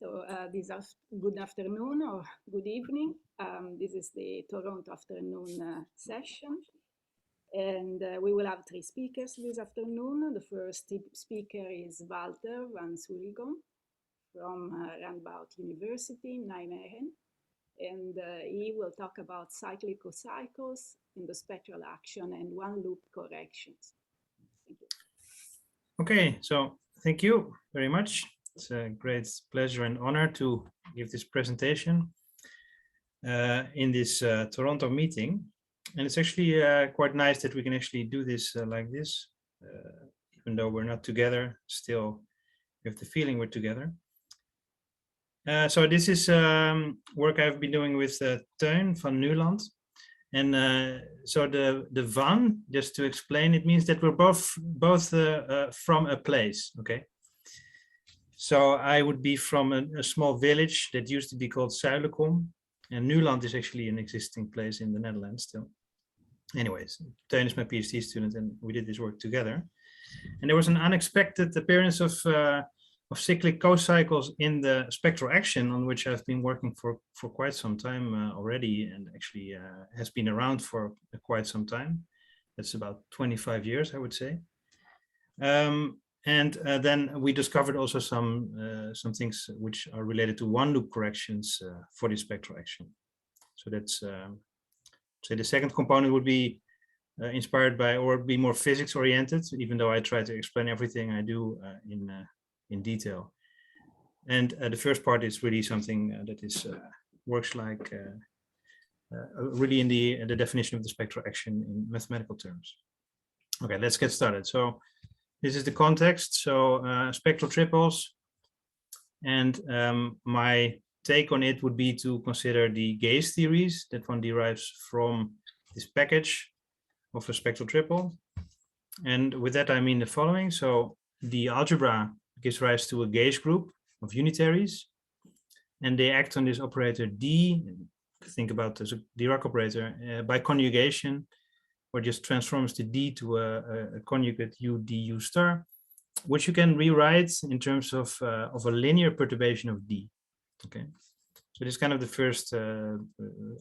Good afternoon or good evening. This is the Toronto afternoon session. And we will have three speakers this afternoon. The first speaker is Walter van Suijlekom from Radboud University, Nijmegen. And he will talk about cyclic cocycles in the spectral action and one-loop corrections. Thank you. Okay, so thank you very much. It's a great pleasure and honor to give this presentation in this Toronto meeting. And it's actually quite nice that we can actually do this like this, even though we're not together, still we have the feeling we're together. So this is work I've been doing with Teun van Nieuwland. And so the van, just to explain, it means that we're both from a place, okay? So I would be from a small village that used to be called Suijlekom, and Nieuwland is actually an existing place in the Netherlands still. Anyways, Teun is my PhD student, and we did this work together. And there was an unexpected appearance of cyclic cocycles in the spectral action, on which I've been working for quite some time already, and actually has been around for quite some time. That's about 25 years, I would say. And then we discovered also some things which are related to one-loop corrections for the spectral action. So that's, say the second component would be inspired by, or be more physics-oriented, even though I try to explain everything I do in detail. And the first part is really something that is works like really in the definition of the spectral action in mathematical terms. Okay, let's get started. So this is the context. So spectral triples, and my take on it would be to consider the Gauss theories that one derives from this package of a spectral triple. And with that, I mean the following. So the algebra gives rise to a Gauss group of unitaries, and they act on this operator D. Think about this Dirac operator by conjugation, or just transforms the D to a conjugate U D U star, which you can rewrite in terms of a linear perturbation of D. Okay, so this is kind of the first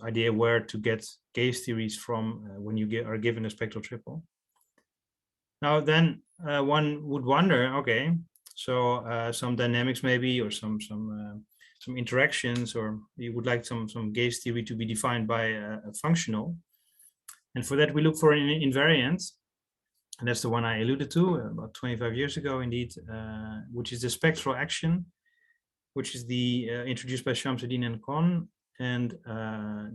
idea where to get Gauss theories from when you are given a spectral triple. Now then one would wonder, okay, so some dynamics maybe, or some interactions, or you would like some Gauss theory to be defined by a functional. And for that, we look for an invariant, and that's the one I alluded to about 25 years ago, indeed, which is the spectral action, which is the introduced by Shamsuddin and Kohn, and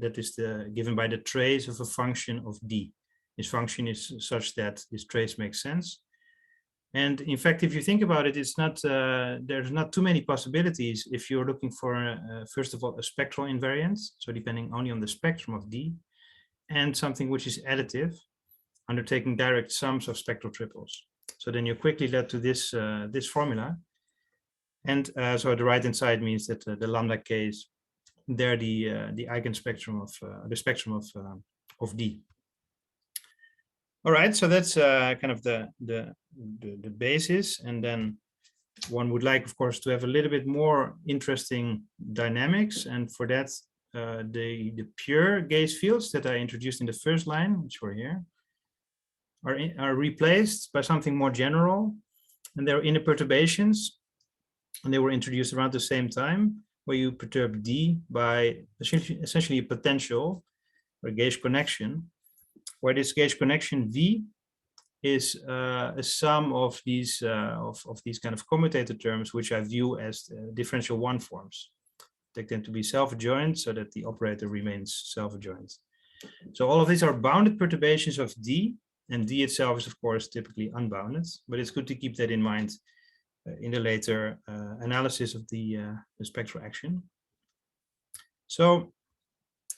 that is given by the trace of a function of D. This function is such that this trace makes sense. And in fact, if you think about it, it's not there's not too many possibilities if you're looking for, first of all, a spectral invariance, so depending only on the spectrum of D, and something which is additive, undertaking direct sums of spectral triples. So then you quickly led to this this formula. And so the right-hand side means that the lambda case, there the eigenspectrum of the spectrum of D. All right, so that's kind of the basis, and then one would like, of course, to have a little bit more interesting dynamics, and for that, the pure Gauss fields that I introduced in the first line, which were here, are replaced by something more general, and they're inner perturbations, and they were introduced around the same time, where you perturb D by essentially a potential or a Gauss connection, where this Gauss connection V is a sum of these kind of commutator terms, which I view as differential one forms. Take them to be self-adjoint so that the operator remains self-adjoint. So all of these are bounded perturbations of D, and D itself is, of course, typically unbounded, but it's good to keep that in mind in the later analysis of the spectral action. So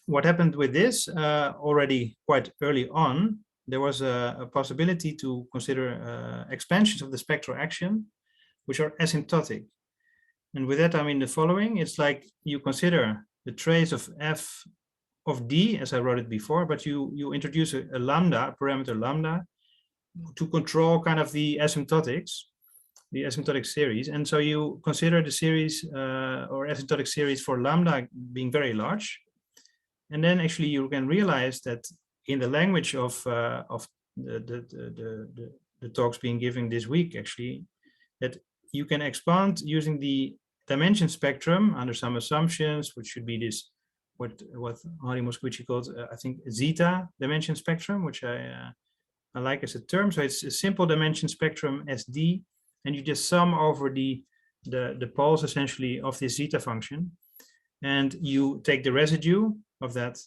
what happened with this already quite early on, there was a possibility to consider expansions of the spectral action, which are asymptotic. And with that, I mean the following. It's like you consider the trace of f of D, as I wrote it before, but you introduce a lambda, a parameter lambda, to control kind of the asymptotics. the asymptotic series. And so you consider the series or asymptotic series for lambda being very large. And then actually you can realize that in the language of the talks being given this week, actually, that you can expand using the dimension spectrum under some assumptions, which should be this, what Harry Moscovici called, I think, zeta dimension spectrum, which I like as a term. So it's a simple dimension spectrum SD, and you just sum over the poles essentially of this zeta function, and you take the residue of that,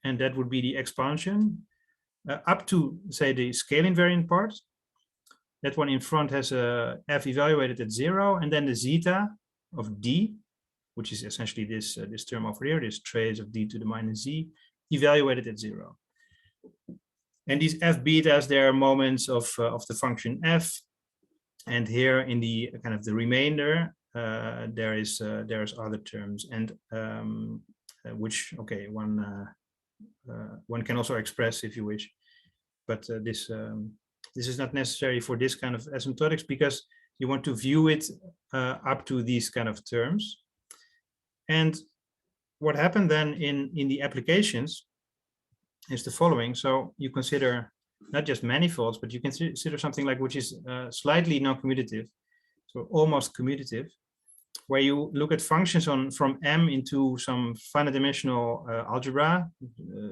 and that would be the expansion up to, say, the scale invariant part. That one in front has a f evaluated at 0, and then the zeta of d, which is essentially this this term over here, this trace of d to the minus z, evaluated at 0. And these f betas, they are moments of the function f, and here in the kind of the remainder, there's other terms, and which, okay, one can also express if you wish, but this is not necessary for this kind of asymptotics, because you want to view it up to these kind of terms. And what happened then in the applications is the following. So you consider not just manifolds, but you consider something like which is slightly non-commutative, so almost commutative, where you look at functions from M into some finite dimensional algebra,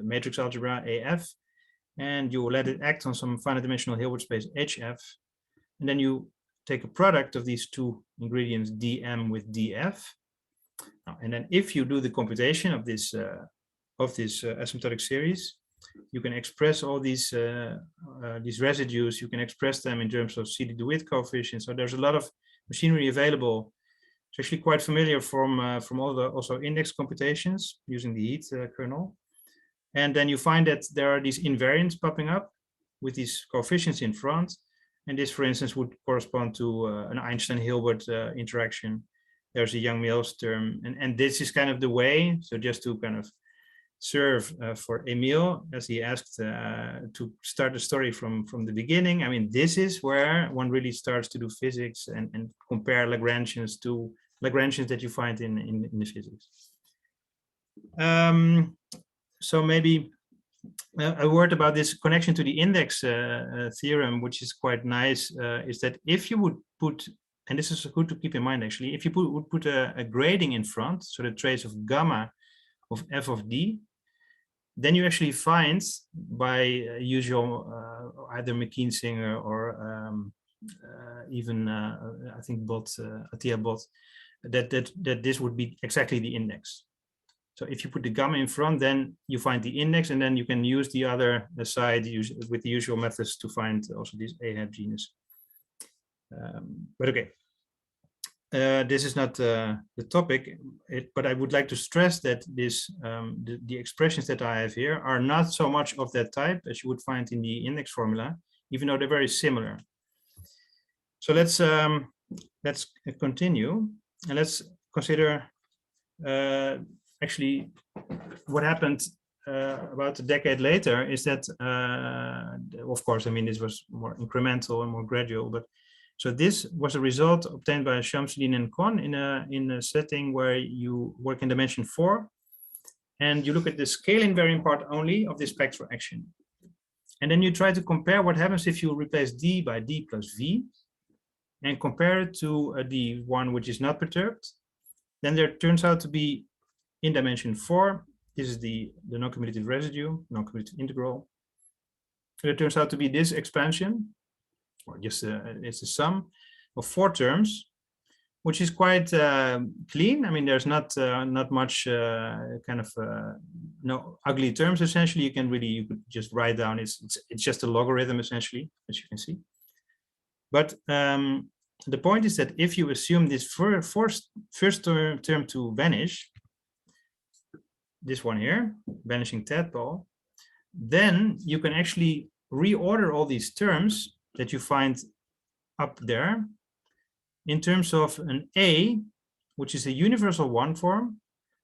matrix algebra AF, and you let it act on some finite dimensional Hilbert space HF, and then you take a product of these two ingredients dm with df. And then if you do the computation of this asymptotic series, you can express all these residues. You can express them in terms of CD DeWitt coefficients. So there's a lot of machinery available. It's actually quite familiar from all the also index computations using the heat kernel. And then you find that there are these invariants popping up with these coefficients in front. And this, for instance, would correspond to an Einstein-Hilbert interaction. There's a Yang-Mills term, and this is kind of the way. So just to kind of serve for Emil, as he asked to start the story from the beginning. I mean, this is where one really starts to do physics and compare Lagrangians to Lagrangians that you find in the physics. So maybe a word about this connection to the index theorem, which is quite nice, is that if you would put, and this is good to keep in mind actually, if you would put a grading in front, so the trace of gamma of f of d, then you actually find by usual either McKean-Singer or even I think Attia Bott, that this would be exactly the index. So if you put the gamma in front, then you find the index, and then you can use the other side with the usual methods to find also this A hat genus. But okay, this is not the topic, but I would like to stress that this the expressions that I have here are not so much of that type as you would find in the index formula, even though they're very similar. So let's continue, and let's consider actually what happened about a decade later is that, of course, I mean, this was more incremental and more gradual, but so this was a result obtained by Shamsuddin and Kohn in a setting where you work in dimension 4, and you look at the scale invariant part only of the spectral action. And then you try to compare what happens if you replace D by D plus V and compare it to the one which is not perturbed. Then there turns out to be in dimension 4, this is the non-commutative residue, non-commutative integral. It turns out to be this expansion, or just it's a sum of 4 terms, which is quite clean. I mean, there's not much kind of no ugly terms. Essentially, you could just write down it's just a logarithm essentially, as you can see. But the point is that if you assume this first term to vanish, this one here, vanishing tadpole, then you can actually reorder all these terms that you find up there in terms of an A, which is a universal one form,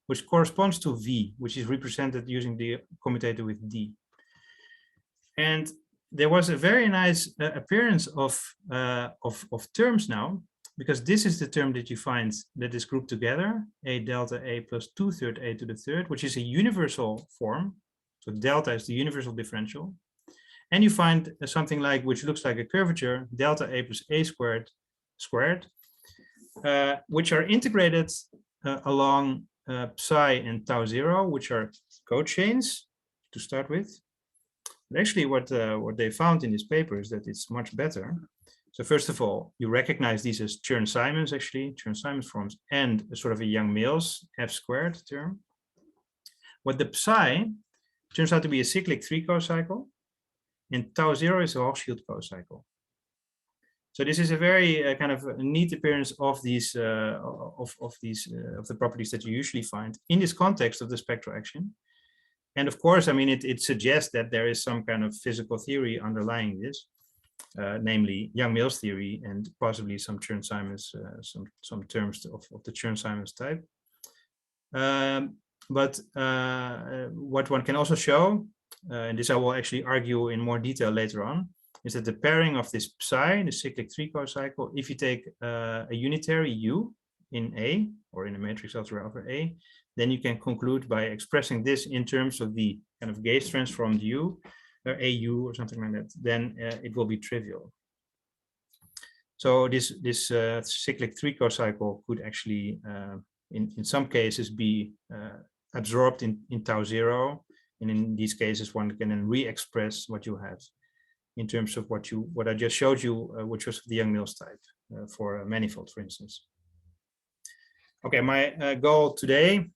which corresponds to V, which is represented using the commutator with D. And there was a very nice appearance of terms now, because this is the term that you find that is grouped together, a delta a plus 2/3 a to the third, which is a universal form. So delta is the universal differential. And you find something like, which looks like a curvature, delta a plus a squared, which are integrated along psi and tau 0, which are cochains to start with. But actually, what they found in this paper is that it's much better. So first of all, you recognize these as Chern-Simons, actually, Chern-Simons forms, and a sort of a Yang-Mills f squared term. What the psi turns out to be a cyclic 3 cocycle, and tau 0 is a Hochschild cocycle. So this is a very kind of a neat appearance of these of the properties that you usually find in this context of the spectral action. And of course, I mean, it suggests that there is some kind of physical theory underlying this, namely Yang-Mills theory and possibly some Chern-Simons, some terms of the Chern-Simons type. But what one can also show, and this I will actually argue in more detail later on, is that the pairing of this psi, the cyclic 3 cocycle, if you take a unitary U in A, or in a matrix algebra over A, then you can conclude by expressing this in terms of the kind of gauge transformed U, or AU or something like that, then it will be trivial. So this cyclic 3 cocycle could actually, in some cases, be absorbed in tau 0, and in these cases, one can then re-express what you have in terms of what I just showed you, which was the Yang-Mills type for a manifold, for instance. Okay, my goal today,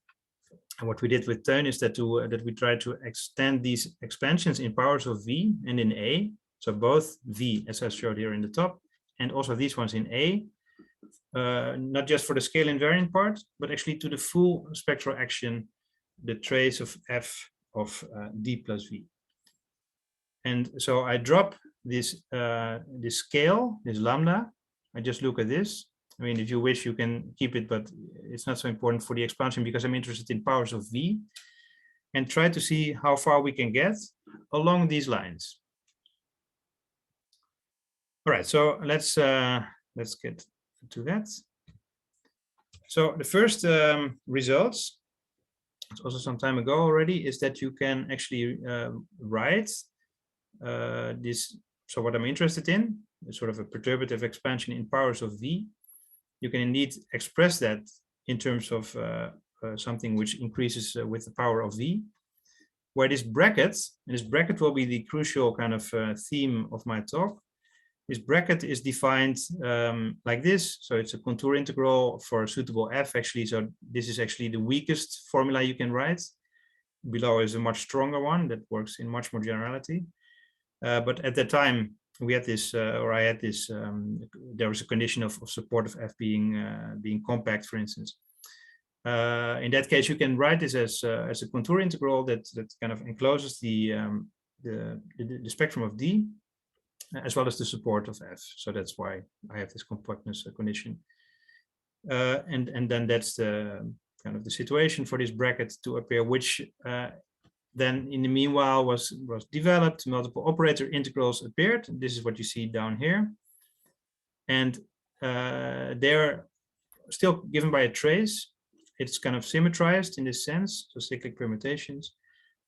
and what we did with Teun, is that we try to extend these expansions in powers of V and in A. So both V, as I showed here in the top, and also these ones in A, not just for the scale invariant part, but actually to the full spectral action, the trace of F of D plus V. And so I drop this this scale, this lambda. I just look at this. I mean, if you wish, you can keep it, but it's not so important for the expansion because I'm interested in powers of V, and try to see how far we can get along these lines. All right, so let's get to that. So the first results, it's also some time ago already, is that you can actually write this. So what I'm interested in is sort of a perturbative expansion in powers of V. You can indeed express that in terms of something which increases with the power of V, where this bracket, and this bracket will be the crucial kind of theme of my talk. This bracket is defined like this. So it's a contour integral for a suitable F, actually. So this is actually the weakest formula you can write. Below is a much stronger one that works in much more generality. But at that time, we had this, or I had this, there was a condition of support of F being compact, for instance. In that case, you can write this as a contour integral that kind of encloses the spectrum of D, as well as the support of F. So that's why I have this compactness condition. And then that's the kind of the situation for this bracket to appear, which then in the meanwhile was developed. Multiple operator integrals appeared. This is what you see down here. And they're still given by a trace. It's kind of symmetrized in this sense, so cyclic permutations,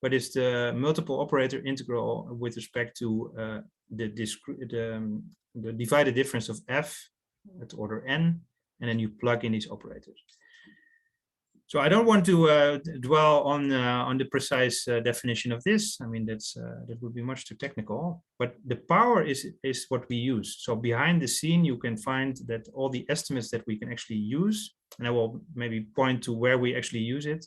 but it's the multiple operator integral with respect to the divided difference of F at order n, and then you plug in these operators. So I don't want to dwell on the precise definition of this. I mean, that would be much too technical, but the power is what we use. So behind the scene, you can find that all the estimates that we can actually use, and I will maybe point to where we actually use it.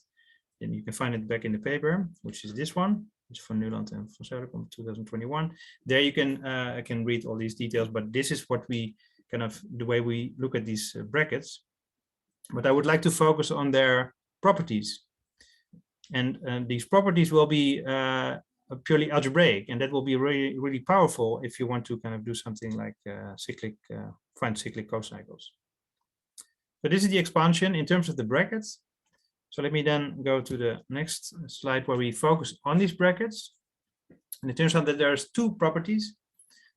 And you can find it back in the paper, which is this one. It's from Nuland and from Suijlekom 2021. There you can read all these details, but this is what we kind of, the way we look at these brackets. But I would like to focus on their properties. And these properties will be purely algebraic, and that will be really, really powerful if you want to kind of do something like find cyclic cocycles. So this is the expansion in terms of the brackets. So let me then go to the next slide where we focus on these brackets. And it turns out that there's two properties.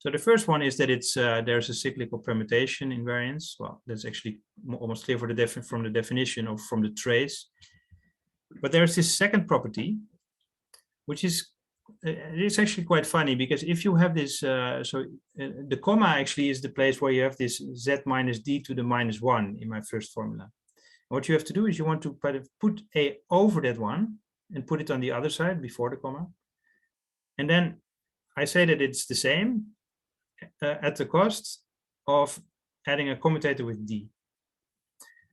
So the first one is that it's there's a cyclical permutation invariance. Well, that's actually almost clear for the from the definition or from the trace. But there's this second property, which is it's actually quite funny, because if you have this, the comma actually is the place where you have this z minus d to the minus 1 in my first formula. And what you have to do is you want to put a over that one and put it on the other side before the comma. And then I say that it's the same at the cost of adding a commutator with d.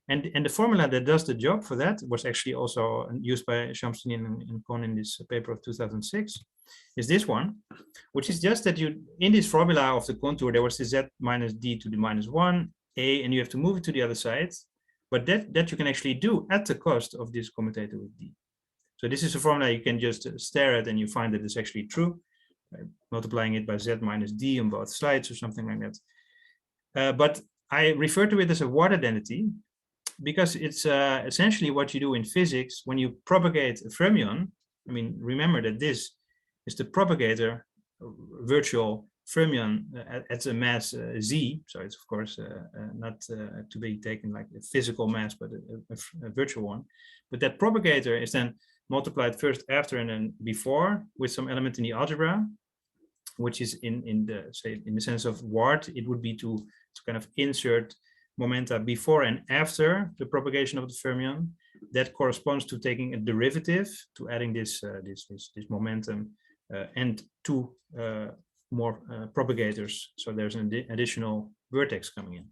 And the formula that does the job for that was actually also used by Chern-Simons-Yang-Mills and Kohn in this paper of 2006, is this one, which is just that you, in this formula of the contour, there was the z minus d to the minus 1, a, and you have to move it to the other side. But that you can actually do at the cost of this commutator with d. So this is a formula you can just stare at and you find that it's actually true, multiplying it by z minus d on both slides or something like that. But I refer to it as a Ward identity, because it's essentially what you do in physics when you propagate a fermion. I mean, remember that this is the propagator virtual fermion at a mass z. So it's of course not to be taken like a physical mass, but a virtual one. But that propagator is then multiplied first after and then before with some element in the algebra, which is in the sense of Ward, it would be to kind of insert momenta before and after the propagation of the fermion. That corresponds to taking a derivative, to adding this momentum and two more propagators. So there's an additional vertex coming in.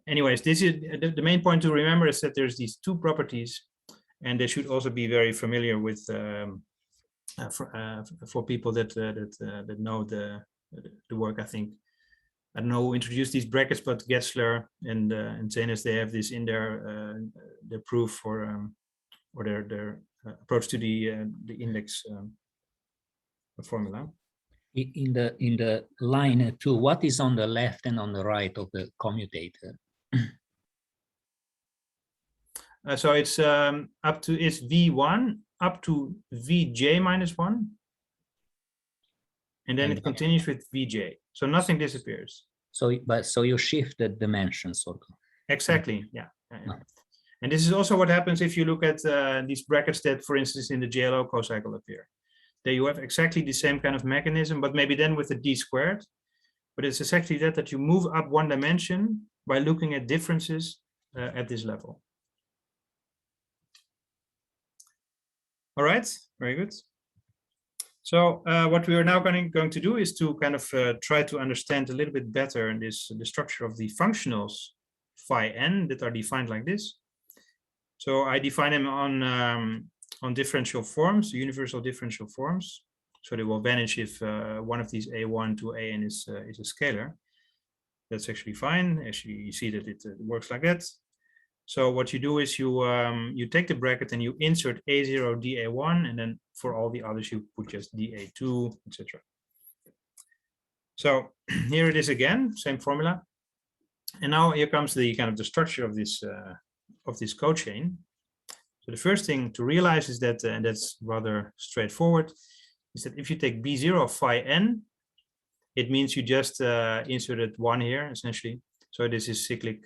Anyways, this is the main point to remember, is that there's these two properties, and they should also be very familiar with for people that know the work. I think, I don't know who introduced these brackets, but Gessler and Zenes, they have this in their proof for or their approach to the index formula. In the line 2, what is on the left and on the right of the commutator? So it's up to, it's V1 up to Vj minus 1. And then it continues with Vj. So nothing disappears. So you shift the dimensions sort of. Exactly, yeah. And this is also what happens if you look at these brackets that, for instance, in the JLO cocycle appear. There you have exactly the same kind of mechanism, but maybe then with a d squared. But it's exactly that you move up one dimension by looking at differences at this level. All right, very good. So what we are now going to do is to kind of try to understand a little bit better the structure of the functionals phi n that are defined like this. So I define them on differential forms, universal differential forms. So they will vanish if one of these a1 to an is a scalar. That's actually fine. Actually, you see that it works like that. So what you do is you take the bracket and you insert a0 dA1, and then for all the others you put just dA2, etc. So here it is again, same formula. And now here comes the kind of the structure of this cochain. So the first thing to realize is that, and that's rather straightforward, is that if you take B0 phi n, it means you just inserted 1 here, essentially. So this is cyclic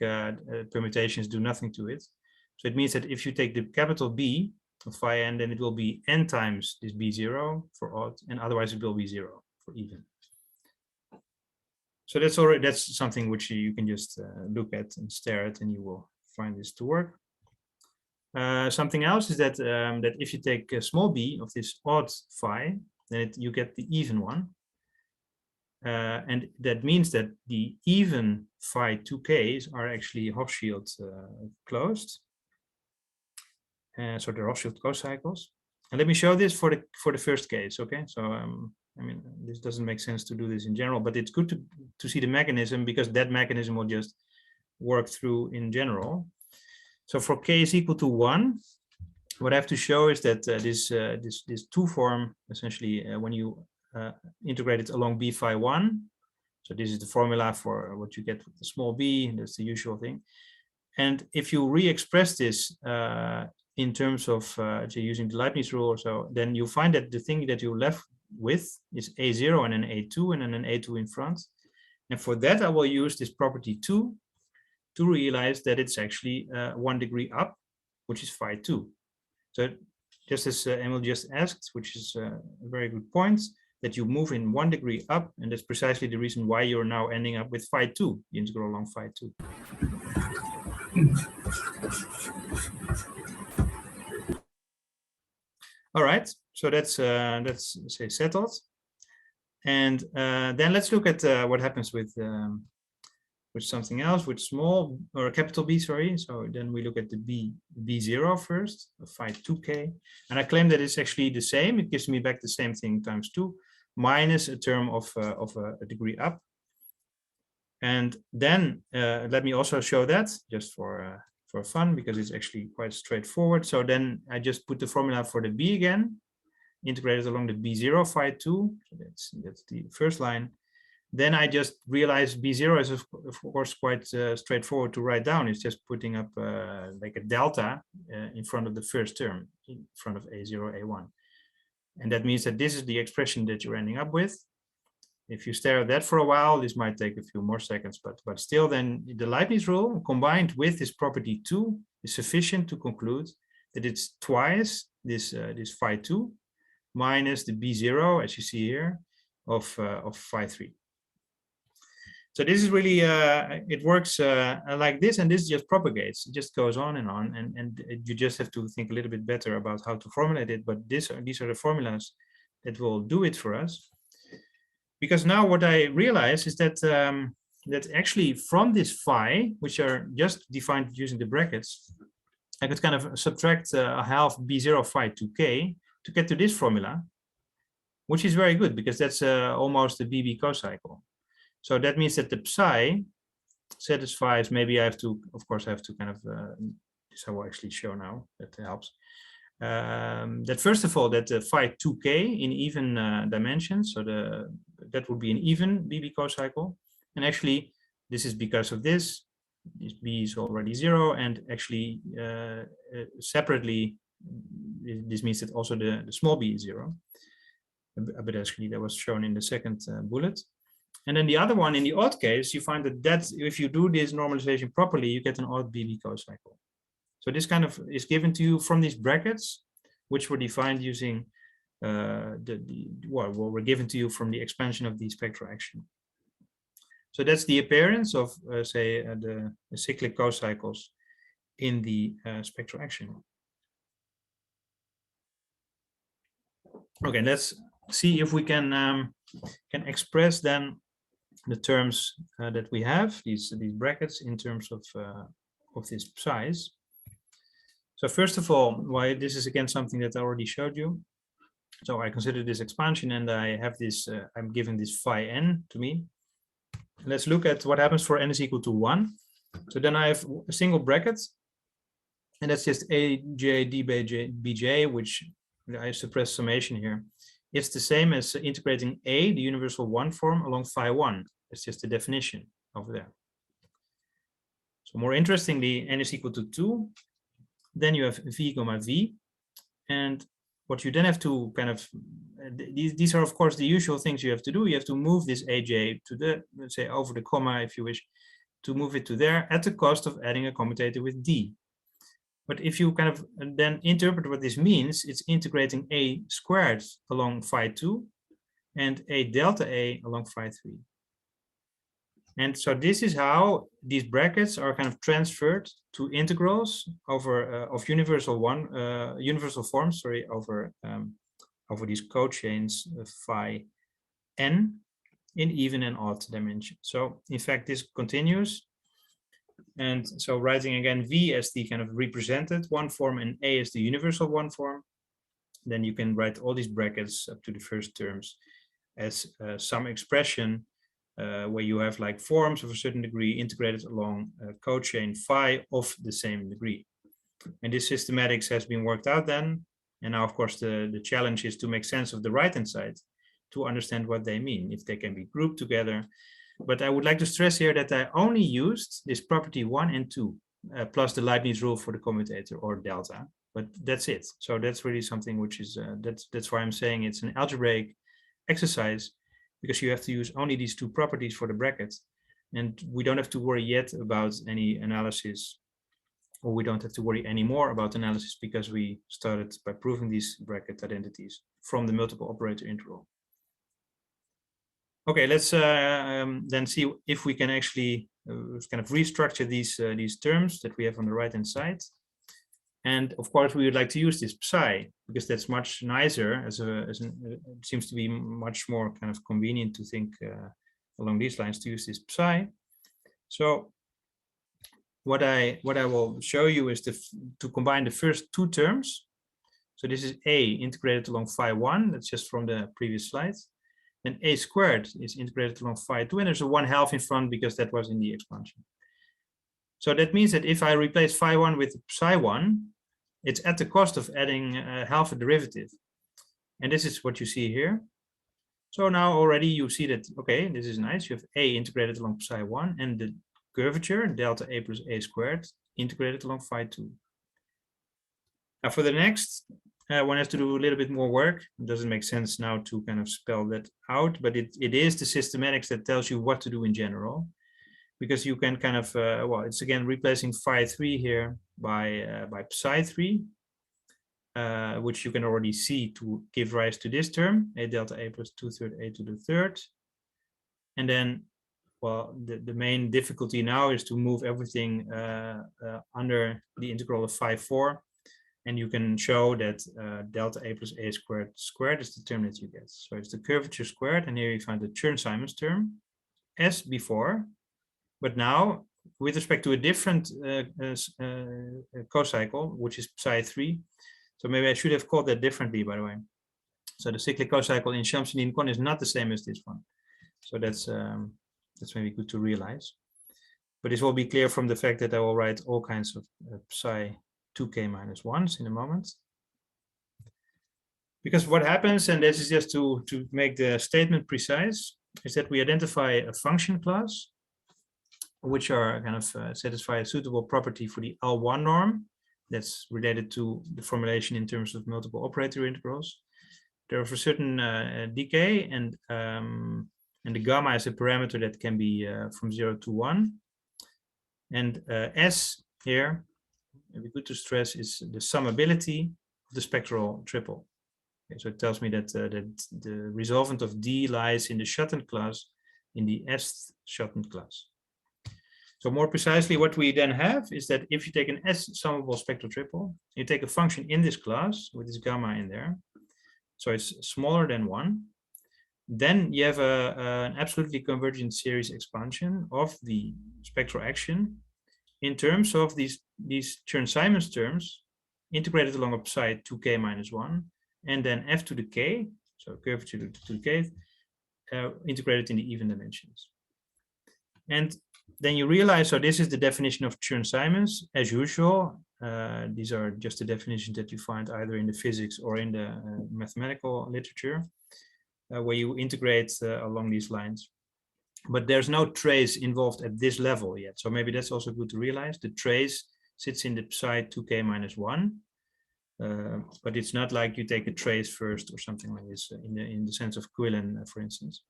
permutations, do nothing to it. So it means that if you take the capital B of phi n, then it will be n times this B0 for odd, and otherwise it will be 0 for even. So that's something which you can just look at and stare at, and you will find this to work. Something else is that that if you take a small b of this odd phi, then you get the even one. And that means that the even phi 2k's are actually Hochschild closed. So they're Hochschild cocycles. And let me show this for the first case, okay? So I mean, this doesn't make sense to do this in general, but it's good to see the mechanism, because that mechanism will just work through in general. So for k is equal to 1, what I have to show is that this 2 form, essentially, when you integrate it along b phi 1, so this is the formula for what you get with the small b, that's the usual thing. And if you re-express this in terms of using the Leibniz rule or so, then you find that the thing that you left width is A0 and then A2 and then an A2 in front. And for that, I will use this property 2 to realize that it's actually 1 degree up, which is phi 2. So just as Emil just asked, which is a very good point, that you move in 1 degree up, and that's precisely the reason why you're now ending up with phi 2, the integral along phi 2. All right, so that's say settled. And then let's look at what happens with something else, with small or capital B, sorry. So then we look at the B0 first, phi 2k. And I claim that it's actually the same. It gives me back the same thing times 2 minus a term of a degree up. And then let me also show that just for fun, because it's actually quite straightforward. So then I just put the formula for the B again, integrated along the B0 phi 2. So that's the first line. Then I just realized B0 is of course quite straightforward to write down. It's just putting up like a delta in front of the first term, in front of A0, A1. And that means that this is the expression that you're ending up with. If you stare at that for a while, this might take a few more seconds, but still then the Leibniz rule combined with this property 2 is sufficient to conclude that it's twice this phi 2 minus the B0, as you see here, of phi 3. So this is really, it works like this, and this just propagates. It just goes on, and you just have to think a little bit better about how to formulate it. But these are the formulas that will do it for us. Because now what I realize is that that actually from this phi, which are just defined using the brackets, I could kind of subtract a half B0 phi 2k to get to this formula, which is very good because that's almost a BB cocycle. So that means that the psi satisfies, maybe I have to, of course, I have to kind of, this I will actually show now, that helps. That first of all, that phi 2k in even dimensions, so that would be an even BB cocycle. And actually, this is because of this B is already 0, and actually separately, this means that also the small b is 0. But actually, that was shown in the second bullet. And then the other one, in the odd case, you find that if you do this normalization properly, you get an odd BB cocycle. So this kind of is given to you from these brackets, which were defined using were given to you from the expansion of the spectral action. So that's the appearance of, say, the cyclic cocycles in the spectral action. Okay, let's see if we can express then the terms that we have, these brackets, in terms of this size. So first of all, why this is again something that I already showed you. So I consider this expansion, and I have this, I'm given this phi n to me. Let's look at what happens for n is equal to 1. So then I have a single bracket, and that's just aj d bj, which I suppress summation here. It's the same as integrating a, the universal 1 form, along phi 1. It's just the definition over there. So more interestingly, n is equal to 2. Then you have v comma v, and what you then have to kind of, these are of course the usual things you have to do. You have to move this aj to the, let's say, over the comma, if you wish, to move it to there at the cost of adding a commutator with d. But if you kind of then interpret what this means, it's integrating a squared along phi 2 and a delta a along phi 3. And so this is how these brackets are kind of transferred to integrals over of universal forms, sorry, over these cochains phi n in even and odd dimensions. So in fact, this continues. And so writing again v as the kind of represented 1 form and a as the universal 1 form, then you can write all these brackets up to the first terms as some expression where you have like forms of a certain degree integrated along cochain phi of the same degree. And this systematics has been worked out then. And now, of course, the challenge is to make sense of the right-hand side to understand what they mean, if they can be grouped together. But I would like to stress here that I only used this property 1 and 2, plus the Leibniz rule for the commutator or delta. But that's it. So that's really something which is, that's why I'm saying it's an algebraic exercise because you have to use only these two properties for the bracket. And we don't have to worry yet about any analysis, or we don't have to worry anymore about analysis because we started by proving these bracket identities from the multiple operator integral. Okay, let's then see if we can actually kind of restructure these terms that we have on the right hand side. And of course, we would like to use this psi because that's much nicer. It seems to be much more kind of convenient to think along these lines to use this psi. So what I will show you is to combine the first two terms. So this is a integrated along phi1. That's just from the previous slides. And a squared is integrated along phi2, and there's a 1/2 in front because that was in the expansion. So that means that if I replace phi1 with psi1, it's at the cost of adding half a derivative. And this is what you see here. So now already you see that, okay, this is nice. You have a integrated along psi1 and the curvature delta a plus a squared integrated along phi2. Now for the next, one has to do a little bit more work. It doesn't make sense now to kind of spell that out, but it is the systematics that tells you what to do in general, because you can kind of, well, it's again replacing phi3 here by psi3, which you can already see to give rise to this term, a delta a plus 2/3 a to the third. And then, well, the main difficulty now is to move everything under the integral of phi4. And you can show that delta a plus a squared is the term that you get. So it's the curvature squared, and here you find the Chern-Simons term as before, but now with respect to a different cocycle, which is psi3. So maybe I should have called that differently, by the way. So the cyclic cocycle in Chern-Simons-Yang-Mills is not the same as this one. So that's maybe good to realize. But this will be clear from the fact that I will write all kinds of psi 2k minus 1s in a moment. Because what happens, and this is just to make the statement precise, is that we identify a function class which are kind of satisfy a suitable property for the L1 norm that's related to the formulation in terms of multiple operator integrals. There is a certain decay, and the gamma is a parameter that can be from 0 to 1. And S here, maybe good to stress, is the summability of the spectral triple. Okay, so it tells me that, that the resolvent of D lies in the Schatten class, in the S Schatten class. So more precisely, what we then have is that if you take an S-summable spectral triple, you take a function in this class with this gamma in there, so it's smaller than 1, then you have an absolutely convergent series expansion of the spectral action in terms of these Chern-Simons terms integrated along a psi 2k minus 1, and then f to the k, so curvature to the k, integrated in the even dimensions. And then you realize, so this is the definition of Chern-Simons, as usual. These are just the definitions that you find either in the physics or in the mathematical literature, where you integrate along these lines. But there's no trace involved at this level yet. So maybe that's also good to realize. The trace sits in the psi 2k minus 1, but it's not like you take a trace first or something like this in the sense of Quillen, for instance.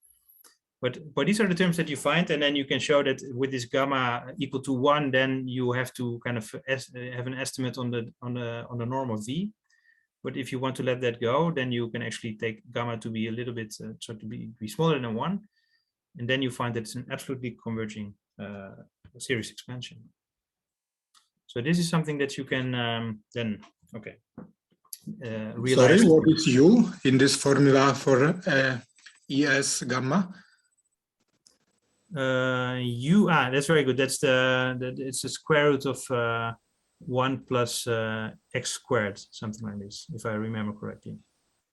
But these are the terms that you find, and then you can show that with this gamma equal to 1, then you have to kind of have an estimate on the norm of V. But if you want to let that go, then you can actually take gamma to be a little bit so to be smaller than 1, and then you find that it's an absolutely converging series expansion. So this is something that you can then realize. Sorry, what is U in this formula for ES gamma? That's very good. That's it's the square root of 1 plus x squared, something like this, if I remember correctly.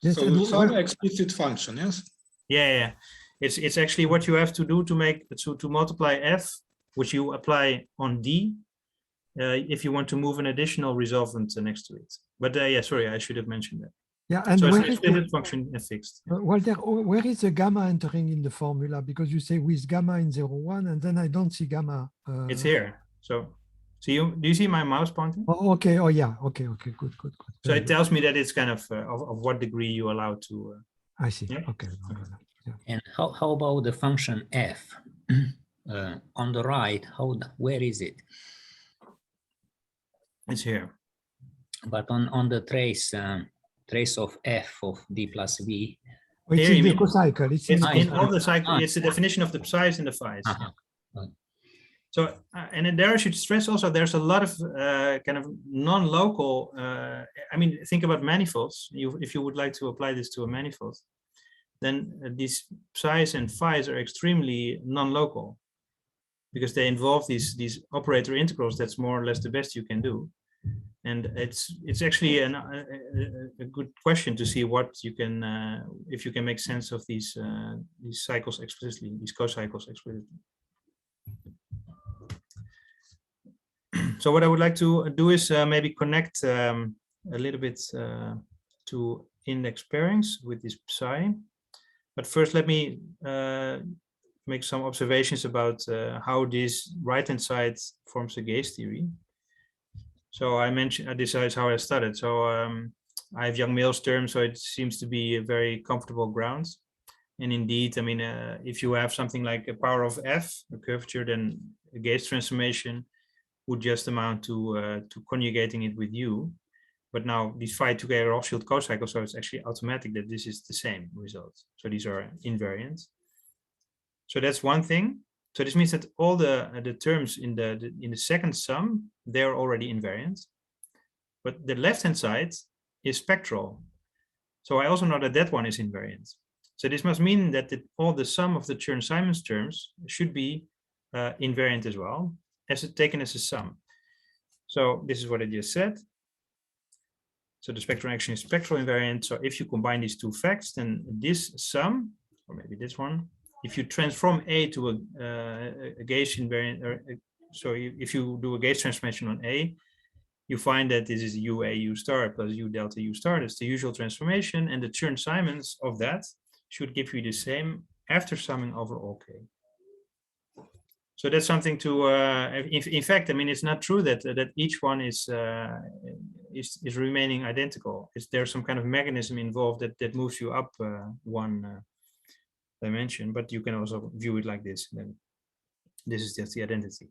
Yes, so some explicit function, yes? Yeah. It's actually what you have to do to multiply f, which you apply on D, if you want to move an additional resolvent next to it. But yeah, sorry, I should have mentioned that. Yeah, and so where it's an explicit function fixed. Walter, where is the gamma entering in the formula? Because you say with gamma in 0, 1, and then I don't see gamma. It's here. So do you see my mouse pointing? Oh, okay. Oh, yeah. Okay. Good. So it tells me that it's kind of what degree you allow to I see. Yeah. Okay. Yeah. And how about the function f? On the right, where is it? It's here. But on the trace of f of d plus v. Oh, it's Here in you the mean- cocycle. It's in It's the in cocycle. all the cycle. Ah. It's the definition of the psi's and the phi's. So, and then there I should stress also, there's a lot of kind of non-local, I mean, think about manifolds. If you would like to apply this to a manifold, then these psi's and phi's are extremely non-local because they involve these operator integrals. That's more or less the best you can do. And it's actually a good question to see what you can, if you can make sense of these cycles explicitly, these cocycles explicitly. So what I would like to do is maybe connect a little bit to index pairings with this psi. But first, let me make some observations about how this right-hand side forms a gauge theory. So I mentioned this is how I started. So I have Yang-Mills terms, so it seems to be a very comfortable ground. And indeed, I mean, if you have something like a power of f, a curvature, then a gauge transformation would just amount to conjugating it with u. But now these phi together are Hochschild cocycles, so it's actually automatic that this is the same result. So these are invariant. So that's one thing. So this means that all the terms in the second sum, they're already invariant. But the left-hand side is spectral. So I also know that that one is invariant. So this must mean that all the sum of the Chern-Simons terms should be invariant as well, as it taken as a sum. So this is what I just said. So the spectral action is spectral invariant. So if you combine these two facts, then this sum, or maybe this one, if you transform A to a gauge invariant, so if you do a gauge transformation on A, you find that this is U A U star plus U delta U star. That's the usual transformation, and the Chern-Simons of that should give you the same after summing over all K. So that's something to. In fact, I mean, it's not true that each one is remaining identical. There's some kind of mechanism involved that moves you up one dimension, but you can also view it like this. Then this is just the identity,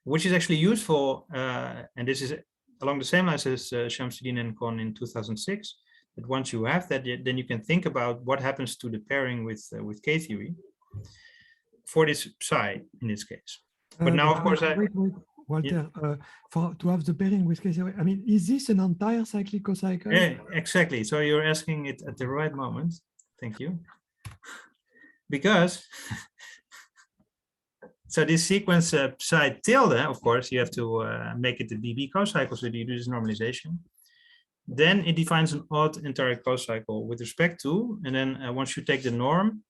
which is actually useful, and this is along the same lines as Shamsuddin and Kohn in 2006. That once you have that, then you can think about what happens to the pairing with K theory for this psi in this case. But now, of course, wait, Walter, to have the pairing with K theory, I mean, is this an entire cyclic cocycle? Yeah, exactly. So you're asking it at the right moment. Thank you. Because so this sequence psi tilde, of course, you have to make it a dB cocycle, so you do this normalization. Then it defines an odd entire cocycle with respect to, and then once you take the norm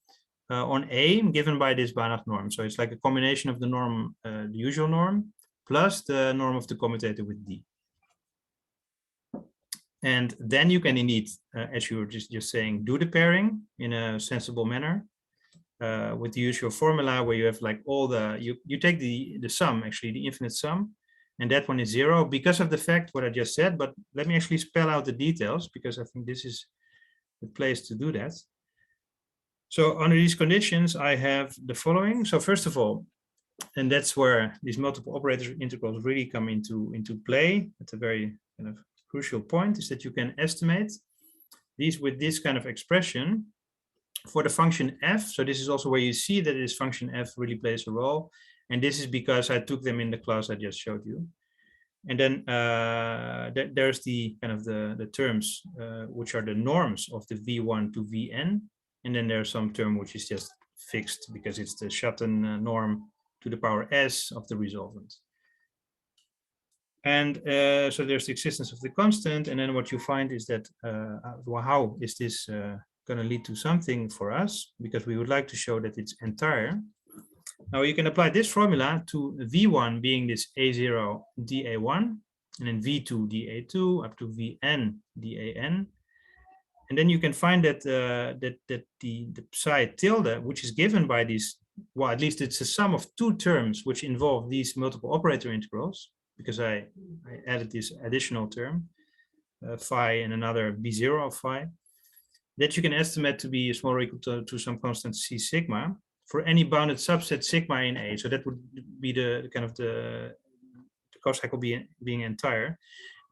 on A given by this Banach norm. So it's like a combination of the norm, the usual norm, plus the norm of the commutator with D. And then you can indeed, as you were just saying, do the pairing in a sensible manner. With the usual formula where you have like all the, you take the sum, actually the infinite sum, and that one is 0 because of the fact what I just said, but let me actually spell out the details because I think this is the place to do that. So under these conditions, I have the following. So first of all, and that's where these multiple operator integrals really come into play at a very kind of crucial point, is that you can estimate these with this kind of expression for the function f. So this is also where you see that this function f really plays a role. And this is because I took them in the class I just showed you. And then there's the kind of the terms which are the norms of the v1 to vn. And then there's some term which is just fixed because it's the Schatten norm to the power s of the resolvent. And so there's the existence of the constant. And then what you find is that how is this going to lead to something for us, because we would like to show that it's entire. Now you can apply this formula to V1 being this A0 dA1, and then V2 dA2 up to Vn dAn. And then you can find that the psi tilde, which is given by these, well, at least it's a sum of two terms which involve these multiple operator integrals, because I added this additional term, phi and another B0 of phi. that you can estimate to be smaller or equal to some constant C sigma for any bounded subset sigma in A. So that would be the kind of the cocycle being entire.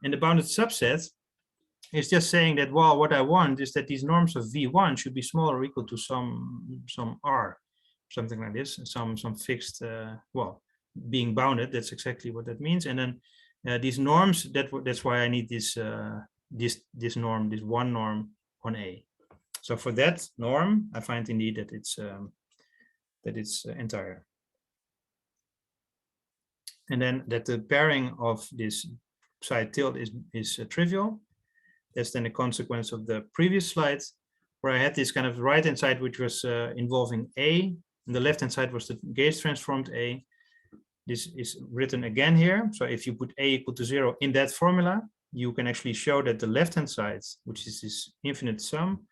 And the bounded subset is just saying that, well, what I want is that these norms of V1 should be smaller or equal to some R, something like this, some fixed, well, being bounded. That's exactly what that means. And then these norms, that's why I need this this norm, this one norm on A. So for that norm, I find indeed that it's entire. And then that the pairing of this psi tilde is trivial. That's then a consequence of the previous slide, where I had this kind of right-hand side, which was involving A, and the left-hand side was the gauge transformed A. This is written again here. So if you put A equal to 0 in that formula, you can actually show that the left-hand side, which is this infinite sum,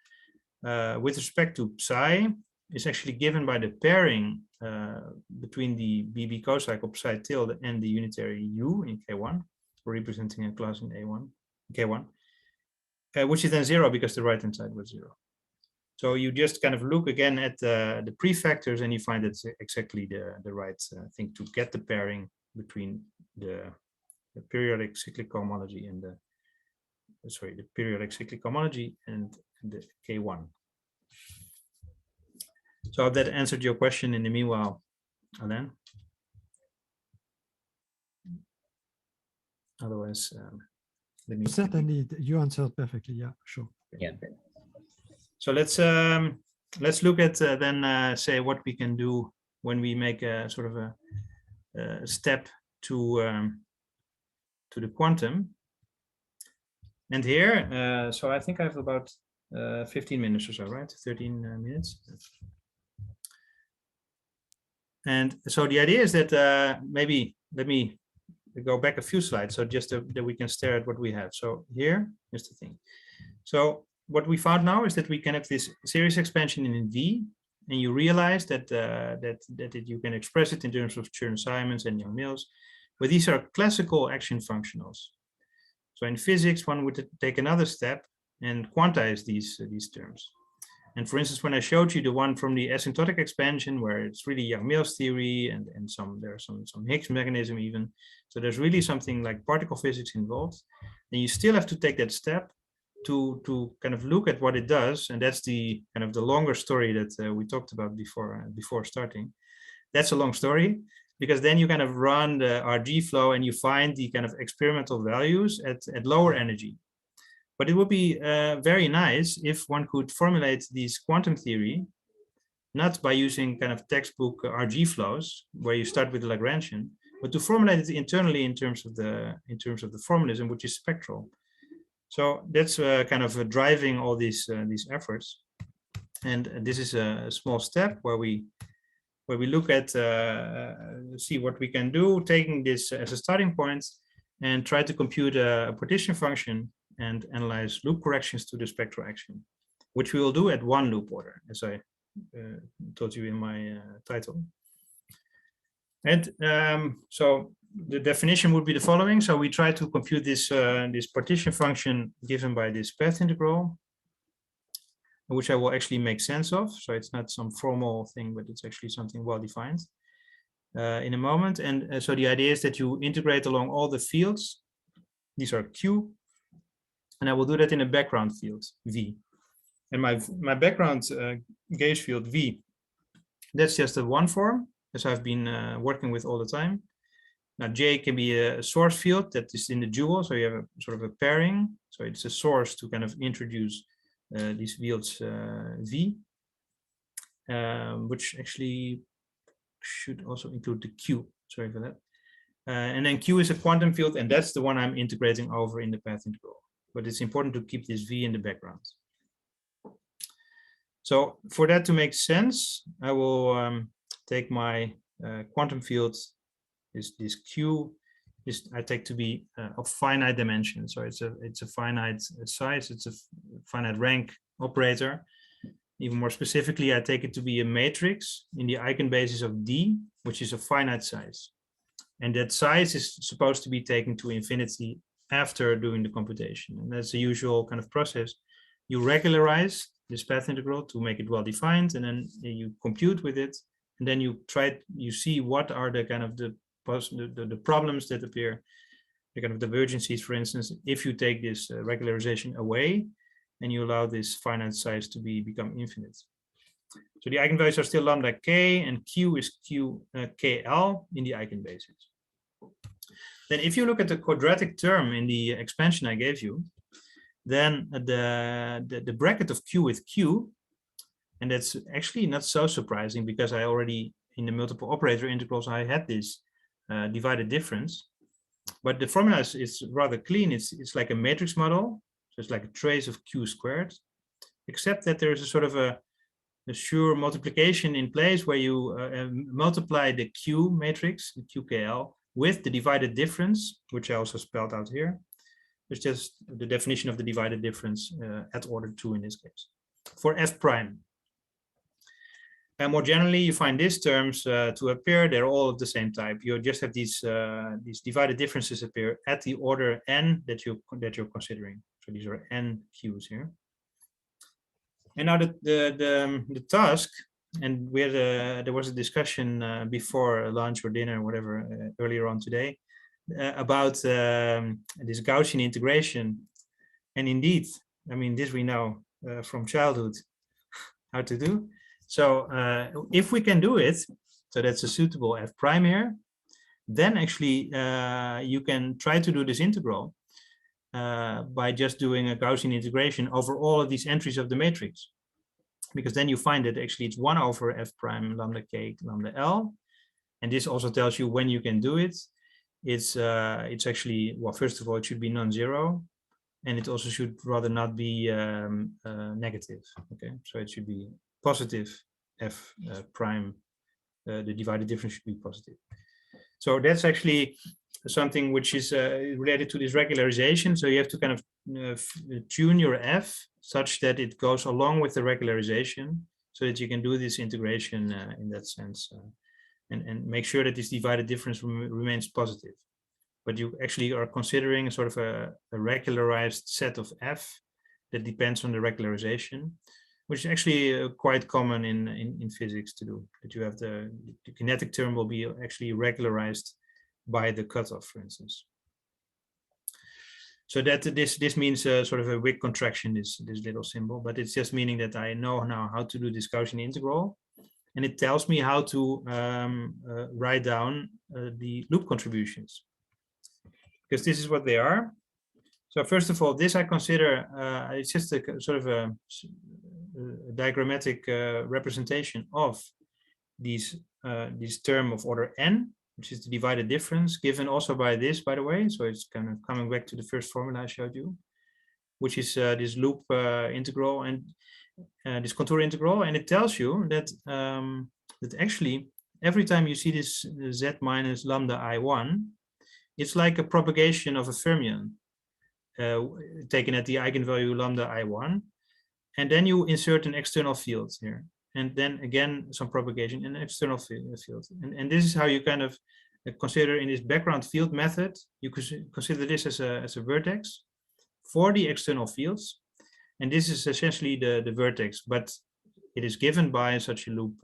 with respect to psi, is actually given by the pairing between the BB cocycle psi tilde and the unitary U in K1, representing a class in A1, K1, which is then 0 because the right-hand side was 0. So you just kind of look again at the prefactors and you find it's exactly the right thing to get the pairing between the periodic cyclic cohomology and the periodic cyclic cohomology and the K1. So I hope that answered your question in the meanwhile, Alain. Otherwise, let me. Certainly, you answered perfectly. Yeah, sure. Yeah. So let's look at then say what we can do when we make a sort of a step to the quantum. And here, so I think I have about 15 minutes or so, right? 13 minutes. And so the idea is that maybe let me go back a few slides, so just that we can stare at what we have. So here is the thing. So what we found now is that we can have this series expansion in V, and you realize that you can express it in terms of Chern-Simons and Yang-Mills, but these are classical action functionals. So in physics, one would take another step and quantize these terms. And for instance, when I showed you the one from the asymptotic expansion, where it's really Yang-Mills theory and there's some Higgs mechanism even, so there's really something like particle physics involved, then you still have to take that step to kind of look at what it does, and that's the kind of the longer story that we talked about before starting. That's a long story, because then you kind of run the RG flow and you find the kind of experimental values at lower energy. But it would be very nice if one could formulate these quantum theory, not by using kind of textbook RG flows where you start with the Lagrangian, but to formulate it internally in terms of the formalism, which is spectral. So that's kind of driving all these efforts. And this is a small step where we look at see what we can do, taking this as a starting point and try to compute a partition function and analyze loop corrections to the spectral action, which we will do at one loop order, as I told you in my title. And so the definition would be the following. So we try to compute this this partition function given by this path integral, which I will actually make sense of. So it's not some formal thing, but it's actually something well defined in a moment. And so the idea is that you integrate along all the fields. These are Q, and I will do that in a background field V. And my background gauge field V, that's just a one form, as I've been working with all the time. Now J can be a source field that is in the dual, so you have a sort of a pairing. So it's a source to kind of introduce these fields V, which actually should also include the Q. Sorry for that. And then Q is a quantum field, and that's the one I'm integrating over in the path integral. But it's important to keep this V in the background. So for that to make sense, I will take my quantum field, this Q, I take to be of finite dimension. So it's a finite size, it's a finite rank operator. Even more specifically, I take it to be a matrix in the eigenbasis of D, which is a finite size. And that size is supposed to be taken to infinity after doing the computation. And that's the usual kind of process you regularize this path integral to make it well defined, and then you compute with it, and then you see what are the kind of the problems that appear, the kind of divergencies, for instance, if you take this regularization away and you allow this finite size to become infinite. So the eigenvalues are still lambda k, and q is kl in the eigenbasis. Then if you look at the quadratic term in the expansion I gave you, then the bracket of q with q, and that's actually not so surprising because I already, in the multiple operator integrals, I had this divided difference. But the formula is rather clean. It's like a matrix model. So it's like a trace of q squared, except that there's a sort of a sure multiplication in place where you multiply the q matrix, the qkl, with the divided difference, which I also spelled out here. It's just the definition of the divided difference at order 2 in this case, for f prime. And more generally, you find these terms to appear, they're all of the same type. You just have these divided differences appear at the order n that you're considering. So these are n q's here. And now the task, and we had there was a discussion before lunch or dinner or whatever earlier on today about this Gaussian integration. And indeed, I mean, this we know from childhood how to do. So if we can do it, so that's a suitable f prime here, then actually you can try to do this integral by just doing a Gaussian integration over all of these entries of the matrix. Because then you find that actually it's 1 over f prime lambda k lambda l. And this also tells you when you can do it. It's actually, well, first of all, it should be non-zero. And it also should rather not be negative. Okay, so it should be positive f prime. The divided difference should be positive. So that's actually something which is related to this regularization. So you have to kind of tune your f such that it goes along with the regularization, so that you can do this integration in that sense, and make sure that this divided difference remains positive. But you actually are considering sort of a regularized set of f that depends on the regularization, which is actually quite common in physics to do. That you have the kinetic term will be actually regularized by the cutoff, for instance. So that this means sort of a Wick contraction, this little symbol, but it's just meaning that I know now how to do this Gaussian integral, and it tells me how to write down the loop contributions, because this is what they are. So first of all, this I consider it's just a sort of a diagrammatic representation of this term of order n, which is the divided difference, given also by this, by the way. So it's kind of coming back to the first formula I showed you, which is this loop integral and this contour integral. And it tells you that, that actually, every time you see this z minus lambda I1, it's like a propagation of a fermion taken at the eigenvalue lambda I1. And then you insert an external field here. And then again, some propagation in an external field. And this is how you kind of consider in this background field method, you consider this as a vertex for the external fields. And this is essentially the vertex, but it is given by such a loop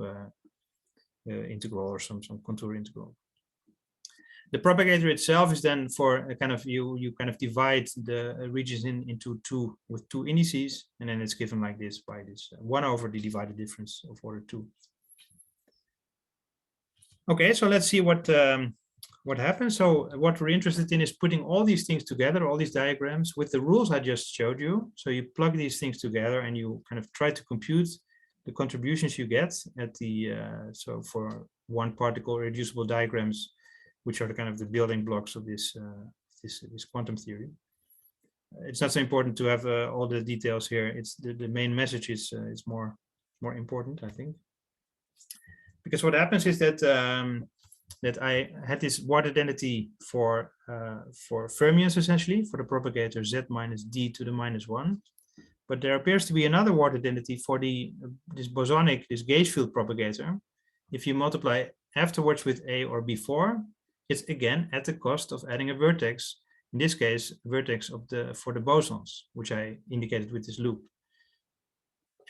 integral or some contour integral. The propagator itself is then for a kind of, you kind of divide the regions into two with two indices, and then it's given like this by this 1 over the divided difference of order 2. Okay, so let's see what happens. So what we're interested in is putting all these things together, all these diagrams with the rules I just showed you. So you plug these things together and you kind of try to compute the contributions you get at the so for one particle irreducible diagrams, which are the kind of the building blocks of this this quantum theory. It's not so important to have all the details here. It's the main message is more important, I think, because what happens is that that I had this ward identity for fermions, essentially for the propagator z minus d to the minus 1, but there appears to be another ward identity for this bosonic, this gauge field propagator. If you multiply afterwards with a or before, it's again at the cost of adding a vertex, in this case vertex of for the bosons, which I indicated with this loop.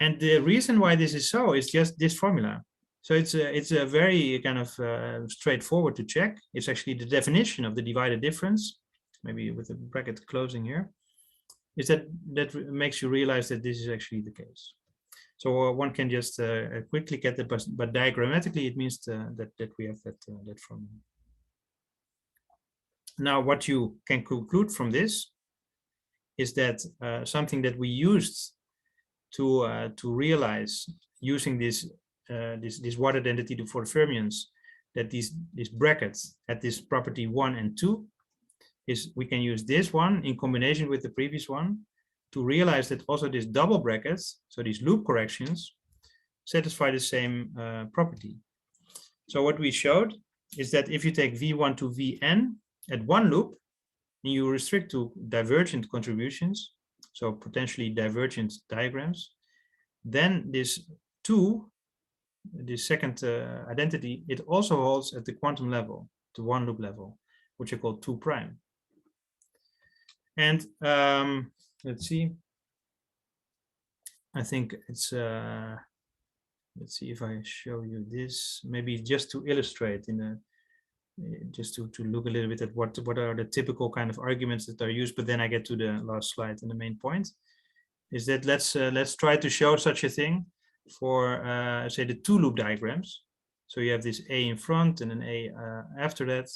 And the reason why this is so is just this formula. So it's a very kind of straightforward to check. It's actually the definition of the divided difference, maybe with a bracket closing here, is that makes you realize that this is actually the case. So one can just quickly get it, but diagrammatically it means that we have that formula. Now, what you can conclude from this is that something that we used to realize using this word identity for fermions, that these brackets at this property 1 and 2 is, we can use this one in combination with the previous one to realize that also these double brackets, so these loop corrections, satisfy the same property. So what we showed is that if you take V1 to Vn at one loop, and you restrict to divergent contributions, so potentially divergent diagrams, then this 2, this second identity, it also holds at the quantum level, the one loop level, which I call 2 prime. And let's see, I think it's, let's see if I show you this, maybe just to illustrate in a, just to look a little bit at what are the typical kind of arguments that are used, but then I get to the last slide and the main point is that let's try to show such a thing for say the 2 loop diagrams. So you have this A in front and an A after that,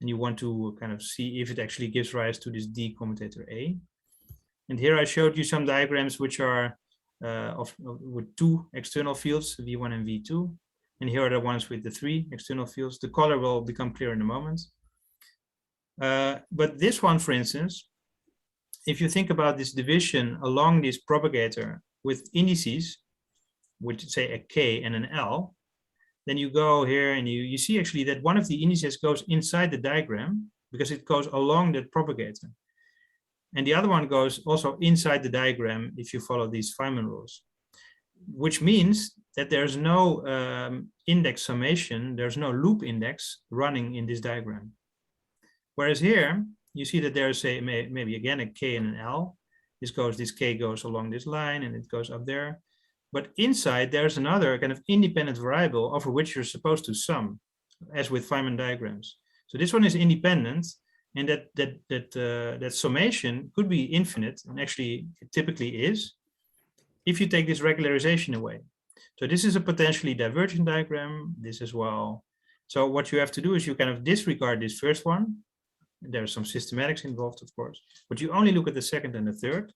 and you want to kind of see if it actually gives rise to this D commutator A. And here I showed you some diagrams which are with 2 external fields, V1 and V2. And here are the ones with the 3 external fields. The color will become clear in a moment. But this one, for instance, if you think about this division along this propagator with indices, which say a K and an L, then you go here and you see actually that one of the indices goes inside the diagram because it goes along that propagator. And the other one goes also inside the diagram if you follow these Feynman rules, which means that there's no index summation, there's no loop index running in this diagram. Whereas here, you see that there's a maybe again a K and an L. This K goes along this line and it goes up there. But inside there's another kind of independent variable over which you're supposed to sum, as with Feynman diagrams. So this one is independent, and that summation could be infinite, and actually it typically is, if you take this regularization away. So this is a potentially divergent diagram, this as well. So what you have to do is you kind of disregard this first one. There's some systematics involved, of course, but you only look at the second and the third.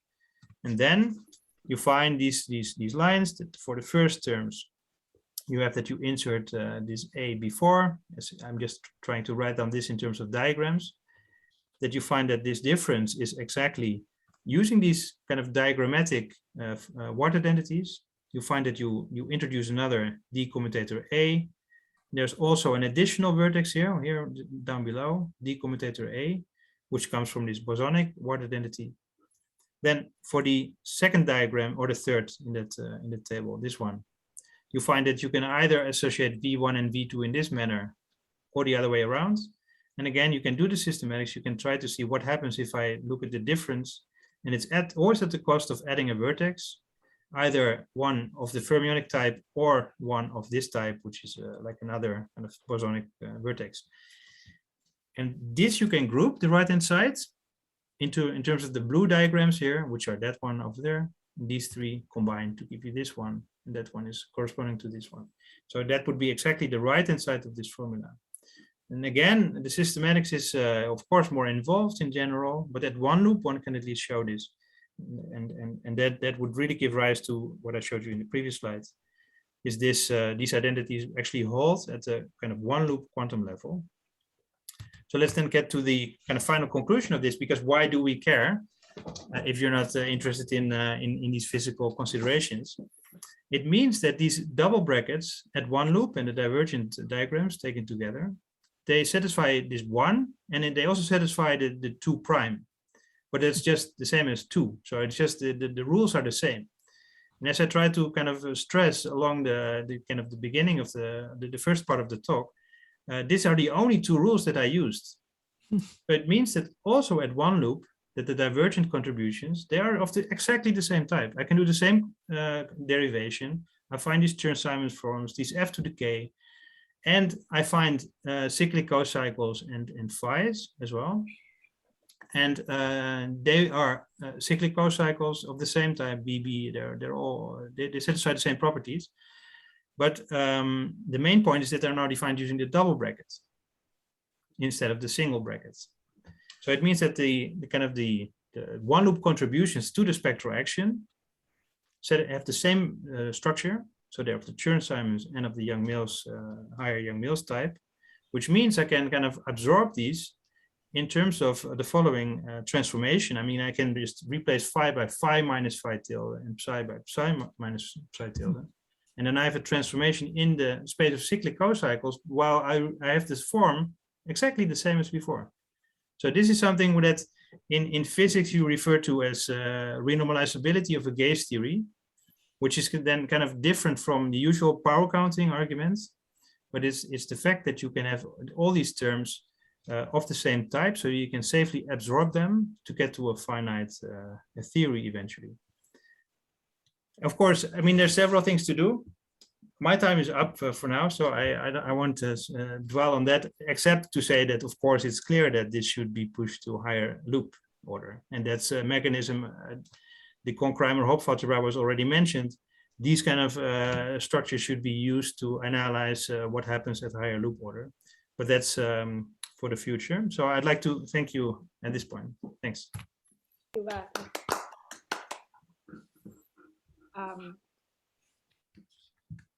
And then you find these lines that for the first terms, you have that you insert this A before. I'm just trying to write down this in terms of diagrams, that you find that this difference is exactly using these kind of diagrammatic word identities. You find that you introduce another D commutator A. There's also an additional vertex here down below, D commutator A, which comes from this bosonic word identity. Then for the second diagram, or the third in the table, this one, you find that you can either associate V1 and V2 in this manner, or the other way around. And again, you can do the systematics. You can try to see what happens if I look at the difference, and it's always at the cost of adding a vertex, either one of the fermionic type or one of this type, which is like another kind of bosonic vertex. And this you can group the right-hand side in terms of the blue diagrams here, which are that one over there. These 3 combine to give you this one, and that one is corresponding to this one. So that would be exactly the right-hand side of this formula. And again, the systematics is of course more involved in general, but at one loop one can at least show this. And that would really give rise to what I showed you in the previous slides, is this these identities actually hold at a kind of one loop quantum level. So let's then get to the kind of final conclusion of this, because why do we care if you're not interested in these physical considerations? It means that these double brackets at one loop and the divergent diagrams taken together, they satisfy this 1, and then they also satisfy the 2 prime. But it's just the same as 2. So it's just the rules are the same. And as I try to kind of stress along the kind of the beginning of the first part of the talk, these are the only 2 rules that I used. So it means that also at one loop, that the divergent contributions, they are of exactly the same type. I can do the same derivation. I find these Chern-Simons forms, these f to the k, and I find cyclic cocycles and phi's as well. And they are cyclic cocycles of the same type, BB. They satisfy the same properties. But the main point is that they're now defined using the double brackets instead of the single brackets. So it means that the one loop contributions to the spectral action have the same structure. So they're of the Chern-Simons and of the Yang-Mills, higher Yang-Mills type, which means I can kind of absorb these in terms of the following transformation. I mean, I can just replace phi by phi minus phi tilde and psi by psi minus psi tilde. And then I have a transformation in the space of cyclic cocycles while I have this form exactly the same as before. So this is something that in physics you refer to as renormalizability of a gauge theory, which is then kind of different from the usual power counting arguments, but it's the fact that you can have all these terms of the same type, so you can safely absorb them to get to a finite theory eventually. Of course, I mean, there's several things to do. My time is up for now, so I won't dwell on that, except to say that, of course, it's clear that this should be pushed to higher loop order. And that's a mechanism, the Konkramer-Hopf-algebra was already mentioned. These kind of structures should be used to analyze what happens at higher loop order. But that's for the future. So I'd like to thank you at this point. Thanks.